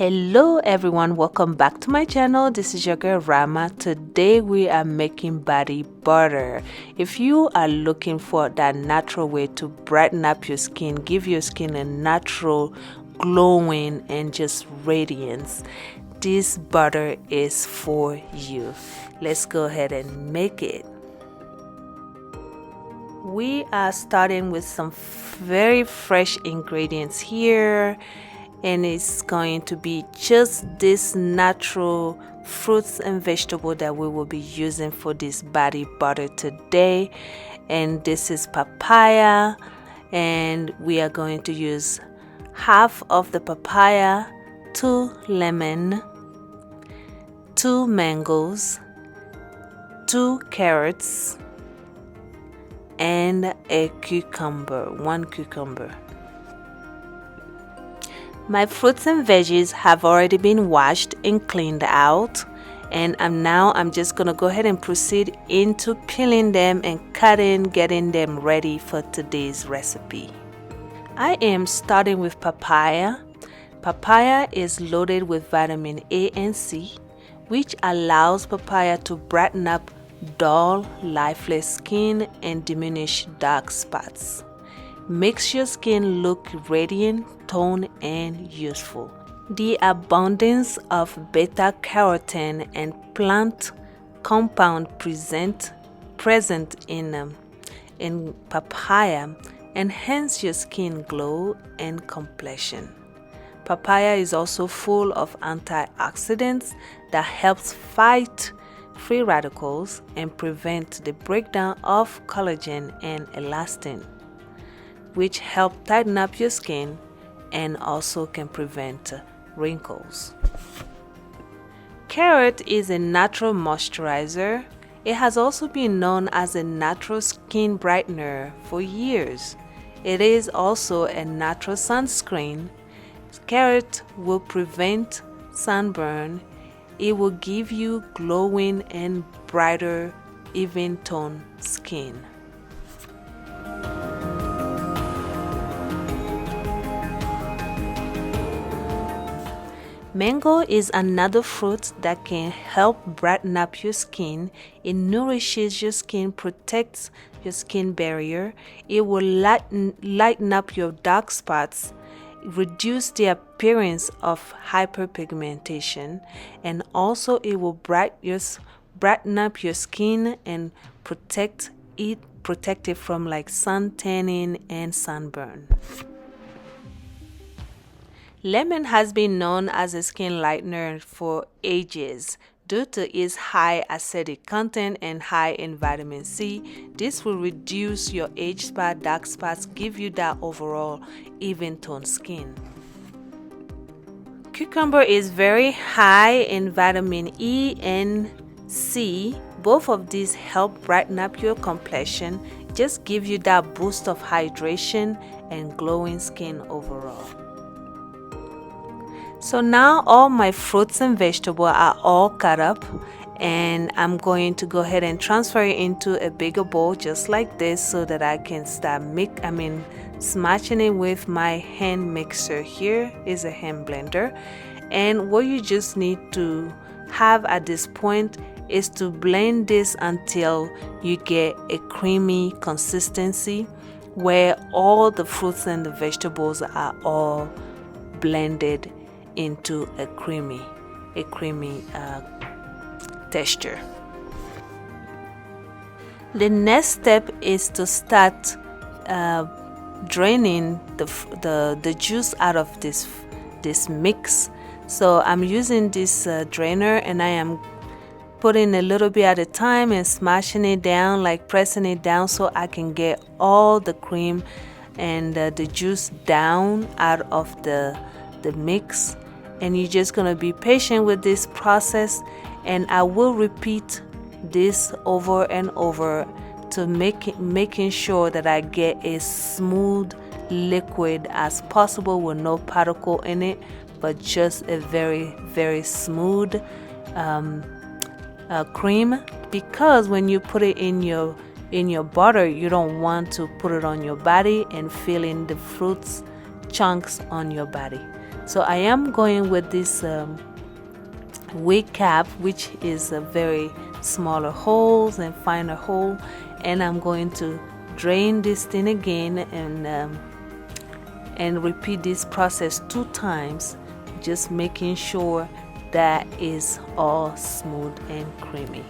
Hello everyone, welcome back to my channel. This is your girl Rama. Today we are making body butter. If you are looking for that natural way to brighten up your skin, give your skin a natural glowing and just radiance, this butter is for you. Let's go ahead and make it. We are starting with some very fresh ingredients here, and it's going to be just this natural fruits and vegetable that we will be using for this body butter today. And this is papaya, and we are going to use half of the papaya, 2 lemon, 2 mangoes, 2 carrots, and a cucumber, 1 cucumber. My fruits and veggies have already been washed and cleaned out, and I'm just gonna go ahead and proceed into peeling them and cutting, getting them ready for today's recipe. I am starting with papaya. Papaya is loaded with vitamin A and C, which allows papaya to brighten up dull, lifeless skin and diminish dark spots. Makes your skin look radiant, toned, and youthful. The abundance of beta-carotene and plant compound present in papaya enhance your skin glow and complexion. Papaya is also full of antioxidants that helps fight free radicals and prevent the breakdown of collagen and elastin, which help tighten up your skin and also can prevent wrinkles. Carrot is a natural moisturizer. It has also been known as a natural skin brightener for years. It is also a natural sunscreen. Carrot will prevent sunburn. It will give you glowing and brighter, even toned skin. Mango is another fruit that can help brighten up your skin. It nourishes your skin, protects your skin barrier. It will lighten up your dark spots, reduce the appearance of hyperpigmentation, and also it will brighten up your skin and protect it from like sun tanning and sunburn. Lemon has been known as a skin lightener for ages. Due to its high acidic content and high in vitamin C, this will reduce your age spot, dark spots, give you that overall even toned skin. Cucumber is very high in vitamin E and C. Both of these help brighten up your complexion, just give you that boost of hydration and glowing skin overall. So now all my fruits and vegetables are all cut up, and I'm going to go ahead and transfer it into a bigger bowl just like this so that I can start smashing it with my hand mixer. Here is a hand blender, and what you just need to have at this point is to blend this until you get a creamy consistency where all the fruits and the vegetables are all blended into a creamy texture. The next step is to start draining the juice out of this mix. So I'm using this drainer, and I am putting a little bit at a time and smashing it down, like pressing it down so I can get all the cream and the juice down out of the mix. And you're just gonna be patient with this process, and I will repeat this over and over to making sure that I get a smooth liquid as possible with no particle in it, but just a very, very smooth cream. Because when you put it in your butter, you don't want to put it on your body and feeling the fruits chunks on your body. So I am going with this wig cap, which is a very smaller holes and finer hole, and I'm going to drain this thing again and repeat this process 2 times, just making sure that is all smooth and creamy.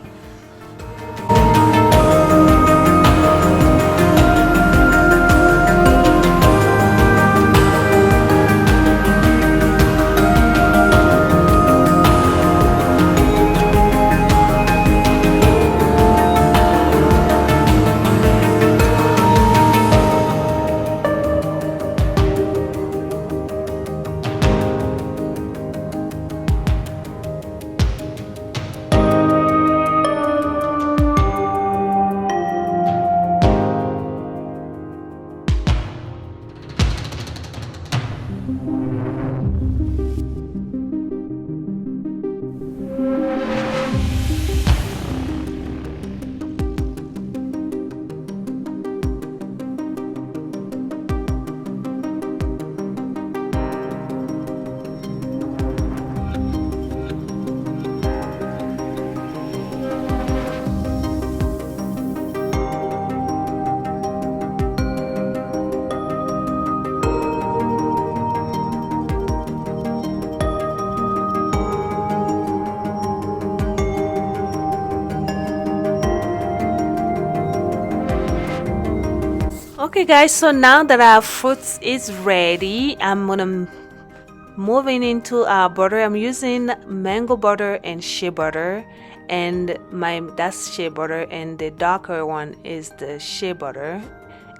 Okay guys, so now that our fruits is ready, I'm gonna moving into our butter. I'm using mango butter and shea butter, and that's shea butter, and the darker one is the shea butter,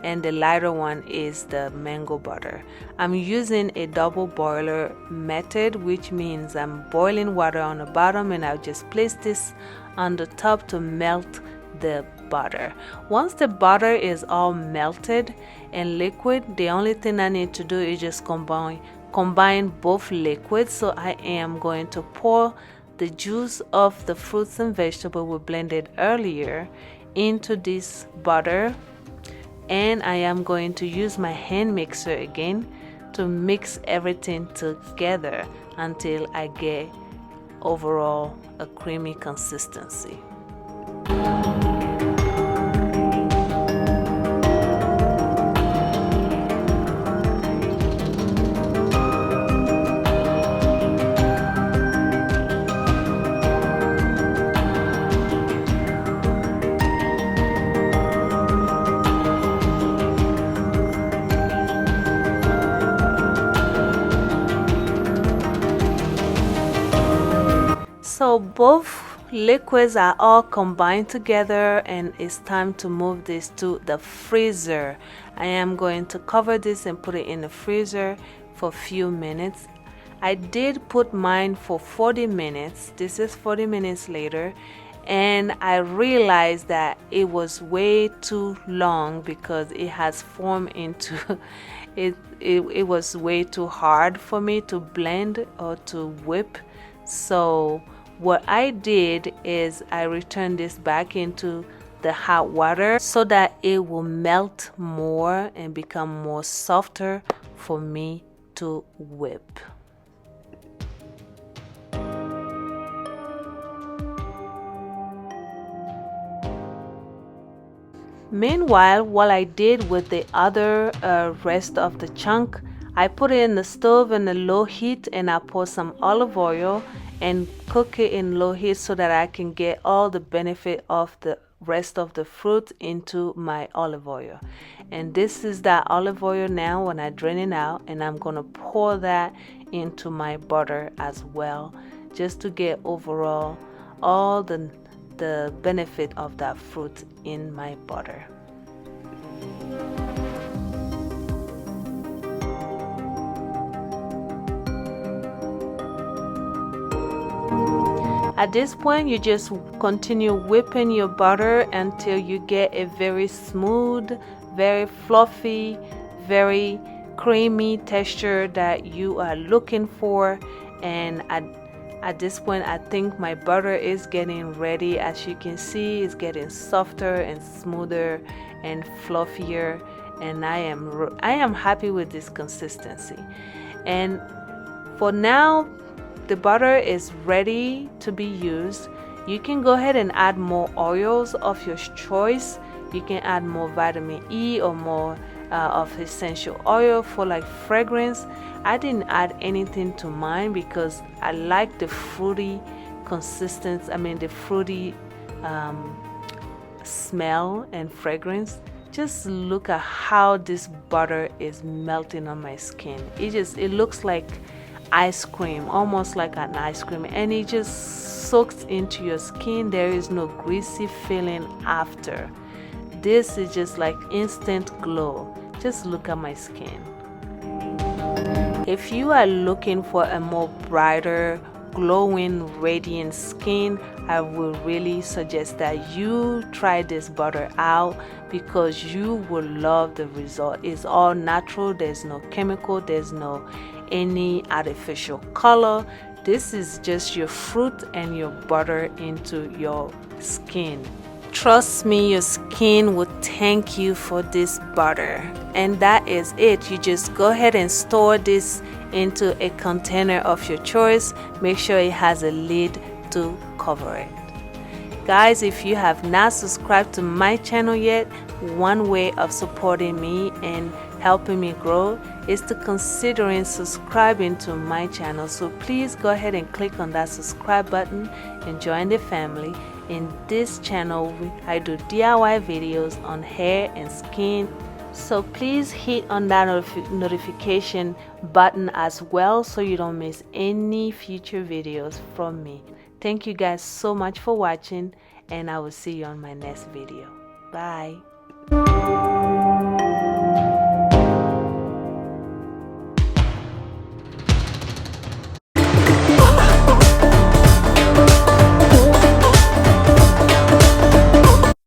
and the lighter one is the mango butter. I'm using a double boiler method, which means I'm boiling water on the bottom and I'll just place this on the top to melt the butter. Once the butter is all melted and liquid, the only thing I need to do is just combine both liquids. So I am going to pour the juice of the fruits and vegetables we blended earlier into this butter, and I am going to use my hand mixer again to mix everything together until I get overall a creamy consistency. So both liquids are all combined together, and it's time to move this to the freezer. I am going to cover this and put it in the freezer for a few minutes. I did put mine for 40 minutes. This is 40 minutes later, and I realized that it was way too long because it has formed into it was way too hard for me to blend or to whip. So what I did is I returned this back into the hot water so that it will melt more and become more softer for me to whip. Meanwhile, while I did with the other rest of the chunk, I put it in the stove in a low heat, and I pour some olive oil and cook it in low heat so that I can get all the benefit of the rest of the fruit into my olive oil. And this is that olive oil now when I drain it out, and I'm gonna pour that into my butter as well, just to get overall all the benefit of that fruit in my butter. At this point, you just continue whipping your butter until you get a very smooth, very fluffy, very creamy texture that you are looking for. And at this point, I think my butter is getting ready. As you can see, it's getting softer and smoother and fluffier, and I am happy with this consistency. And For now, the butter is ready to be used. You can go ahead and add more oils of your choice. You can add more vitamin E or more of essential oil for like fragrance. I didn't add anything to mine because I like the fruity consistency, the fruity smell and fragrance. Just look at how this butter is melting on my skin. It looks like ice cream, almost like an ice cream, and it just soaks into your skin. There is no greasy feeling after. This is just like instant glow. Just look at my skin. If you are looking for a more brighter, glowing, radiant skin, I will really suggest that you try this butter out because you will love the result. It's all natural. There's no chemical. There's no any artificial color. This is just your fruit and your butter into your skin. Trust me, your skin will thank you for this butter. And that is it. You just go ahead and store this into a container of your choice. Make sure it has a lid to cover it. Guys, if you have not subscribed to my channel yet, one way of supporting me and helping me grow is to considering subscribing to my channel. So please go ahead and click on that subscribe button and join the family. In this channel, I do DIY videos on hair and skin. So please hit on that notification button as well so you don't miss any future videos from me. Thank you guys so much for watching, and I will see you on my next video. Bye.